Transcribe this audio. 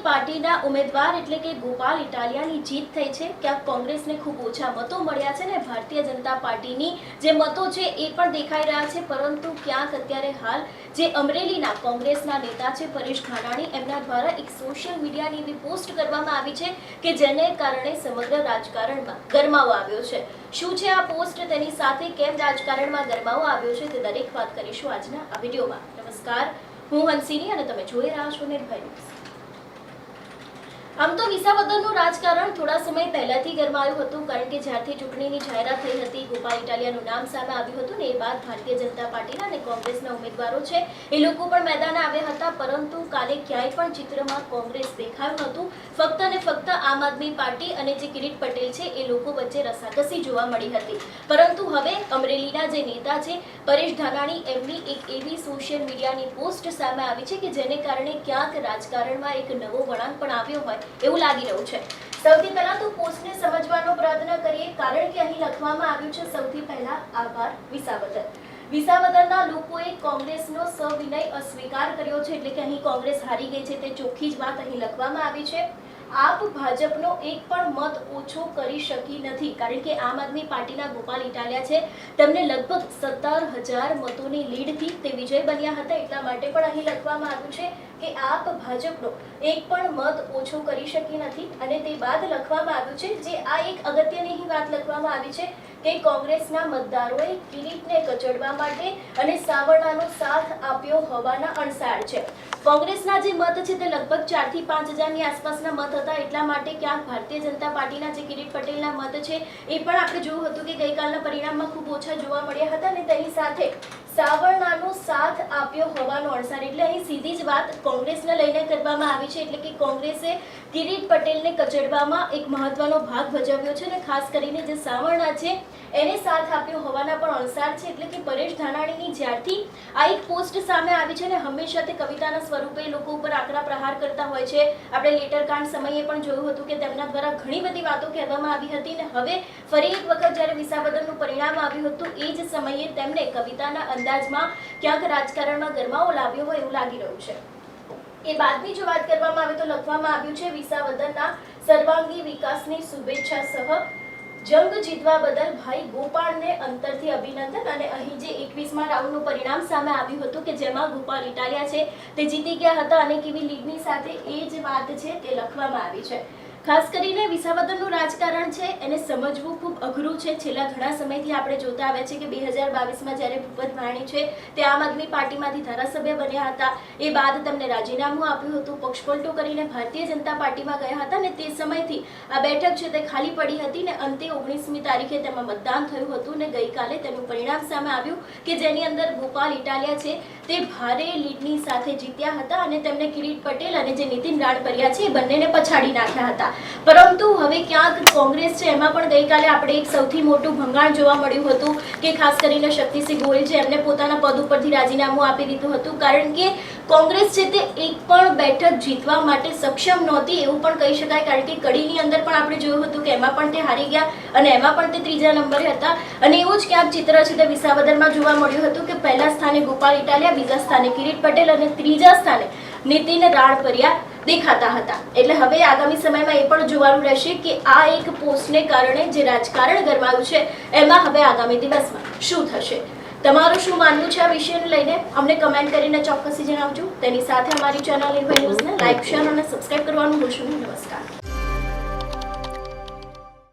પાર્ટીના ઉમેદવાર એટલે કે ગોપાલ ઇટાલિયાની જીત થઈ છે। ક્યાંક કોંગ્રેસને ખૂબ ઓછા મતો મળ્યા છે ને ભારતીય જનતા પાર્ટીની જે મતો છે એ પણ દેખાઈ રહ્યા છે, પરંતુ ક્યાંક અત્યારે હાલ જે અમરેલીના કોંગ્રેસના નેતા છે પરેશ ધાનાણી, એમના દ્વારા એક સોશિયલ મીડિયાની એવી પોસ્ટ કરવામાં આવી છે કે જેને કારણે સમગ્ર રાજકારણમાં ગરમાવો આવ્યો છે। શું છે આ પોસ્ટ, તેની સાથે કેમ રાજકારણમાં ગરમાવો આવ્યો છે, તે દરેક વાત કરીશું આજના આ વિડીયોમાં। નમસ્કાર, હું હંસિની અને તમે જોઈ રહ્યા છો નિર્ભય ન્યૂઝ। આમ તો વિસાવદરનું રાજકારણ થોડા સમય પહેલાથી ગરમાયું હતું, કારણ કે જ્યારથી ચૂંટણીની જાહેરાત થઈ હતી, ગોપાલ ઇટાલિયાનું નામ સામે આવ્યું હતું ને એ બાદ ભારતીય જનતા પાર્ટીના અને કોંગ્રેસના ઉમેદવારો છે એ લોકો પણ મેદાને આવ્યા હતા, પરંતુ કાલે ક્યાંય પણ ચિત્રમાં કોંગ્રેસ દેખાયું નહોતું। ફક્ત અને ફક્ત આમ આદમી પાર્ટી અને જે કિરીટ પટેલ છે એ લોકો વચ્ચે રસાકસી જોવા મળી હતી। પરંતુ હવે અમરેલીના જે નેતા છે પરેશ ધાનાણી, એમની એક એવી સોશિયલ મીડિયાની પોસ્ટ સામે આવી છે કે જેને કારણે ક્યાંક રાજકારણમાં એક નવો વળાંક પણ આવ્યો હોય એવું લાગી રહ્યું છે। સૌથી પહેલા તો પોસ્ટને સમજવાનો પ્રયત્ન કરીએ, કારણ કે અહીં લખવામાં આવ્યું છે સૌથી પહેલા આભાર વિસાવદર। વિસાવદરના લોકોએ કોંગ્રેસનો સવિનય અસ્વીકાર કર્યો છે, એટલે કે અહીં કોંગ્રેસ હારી ગઈ છે તે ચોખ્ખી જ વાત અહીં લખવામાં આવી છે। આપ ભાજપનો એક પણ મત ઓછો કરી શકી નથી, કારણ કે આમ આદમી પાર્ટીના ગોપાલ ઇટાલિયા છે તેમને લગભગ 17,000 મતોની લીડથી તે વિજય બન્યા હતા, એટલા માટે પણ અહીં લખવામાં આવ્યું છે કે આપ ભાજપનો એક પણ મત ઓછો કરી શકી નથી। અને તે બાદ લખવામાં આવ્યું છે, જે આ એક અગત્યની વાત લખવામાં આવી છે કે કોંગ્રેસના મતદારોએ કિરીટને કચડવા માટે અને સાવરણાનો સાથ આપ્યો હોવાના અણસાર છે। કોંગ્રેસના જે મત છે તે લગભગ 4 થી 5 હજારની આસપાસના મત હતા, એટલા માટે ક્યાંક ભારતીય જનતા પાર્ટીના જે કિરીટ પટેલના મત છે એ પણ આપણે જોયું હતું કે ગઈકાલના પરિણામમાં ખૂબ ઓછા જોવા મળ્યા હતા, અને તેની સાથે સાવરણાનો સાથ આપ્યો હોવાનો અણસાર, એટલે અહીં સીધી જ વાત કોંગ્રેસને લઈને કરવામાં આવી છે, એટલે કે કોંગ્રેસે કિરીટ પટેલને કચડવામાં એક મહત્વનો ભાગ ભજવ્યો છે, અને ખાસ કરીને જે સાવરણા છે એને સાથ આપ્યો હોવાના પણ અણસાર છે। એટલે કે પરેશ ધાનાણીની જ્યારથી આ એક પોસ્ટ સામે આવી છે ને હંમેશા તે કવિતાના સ્વરૂપે લોકો ઉપર આકરા પ્રહાર કરતા હોય છે। આપણે લેટરકાંડ સમયે પણ જોયું હતું કે તેમના દ્વારા ઘણી બધી વાતો કહેવામાં આવી હતી, ને હવે ફરી એક વખત જ્યારે વિસાવદરનું પરિણામ આવ્યું હતું એ જ સમયે તેમને કવિતાના અંદાજમાં ક્યાંક રાજકારણમાં ગરમાવો લાવ્યો હોય એવું લાગી રહ્યું છે। એ બાદની જો વાત કરવામાં આવે તો લખવામાં આવ્યું છે, વિસાવદરના સર્વાંગી વિકાસની શુભેચ્છા સહ જંગ જીતવા બદલ ભાઈ ગોપાલને અંતરથી અભિનંદન। અને અહીં જે 21મા રાઉન્ડનું પરિણામ સામે આવ્યું હતું કે જેમાં ગોપાલ ઇટાલિયા છે તે જીતી ગયા હતા, અને કેવી લીડની સાથે એ જ વાત છે તે લખવામાં આવી છે। ખાસ કરીને વિસાવદરનું રાજકારણ છે એને સમજવું ખૂબ અઘરું છે। છેલ્લા ઘણા સમયથી આપણે જોતા આવ્યા છે કે 2022માં જ્યારે ભૂપત ભાયણી છે તે આમ આદમી પાર્ટીમાંથી ધારાસભ્ય બન્યા હતા, એ બાદ તેમને રાજીનામું આપ્યું હતું, પક્ષપલટો કરીને ભારતીય જનતા પાર્ટીમાં ગયા હતા, અને તે સમયથી આ બેઠક છે તે ખાલી પડી હતી, ને અંતે 19મી તારીખે તેમાં મતદાન થયું હતું, ને ગઈકાલે તેનું પરિણામ સામે આવ્યું કે જેની અંદર ગોપાલ ઇટાલિયા છે તે ભારે લીડની સાથે જીત્યા હતા, અને તેમને કિરીટ પટેલ અને જે નીતિન રાણપરિયા છે એ બંનેને પછાડી નાખ્યા હતા। પરંતુ હવે ક્યાંક કોંગ્રેસ છે એમાં પણ ગઈકાલે આપણે એક સૌથી મોટું ભંગાણ જોવા મળ્યું હતું કે ખાસ કરીને શક્તિસિંહ ગોહિલ છે એમને પોતાના પદ ઉપરથી રાજીનામું આપી દીધું હતું, કારણ કે કોંગ્રેસ છે તે એક પણ બેઠક જીતવા માટે સક્ષમ નહોતી એવું પણ કહી શકાય, કારણ કે કડીની અંદર પણ આપણે જોયું હતું કે એમાં પણ તે હારી ગયા અને એમાં પણ તે 3જા નંબરે હતા। અને એવું જ ક્યાંક ચિત્ર છે તે વિસાવદરમાં જોવા મળ્યું હતું કે પહેલા સ્થાને ગોપાલ ઇટાલિયા, બીજા સ્થાને કિરીટ પટેલ અને 3જા સ્થાને નીતિન રાણપરિયા દેખાતા હતા। એટલે હવે આગામી સમયમાં એ પણ જોવાનું રહેશે કે આ એક પોસ્ટને કારણે જે રાજકારણ ગરમાયું છે એમાં હવે આગામી દિવસમાં શું થશે। તમારું શું માનવું છે આ વિષયને લઈને અમને કમેન્ટ કરીને ચોક્કસથી જણાવજો। તેની સાથે અમારી ચેનલ નિર્ભય ન્યૂઝને લાઈક, શેર અને સબસ્ક્રાઇબ કરવાનું ભૂલશો નહીં। નમસ્કાર।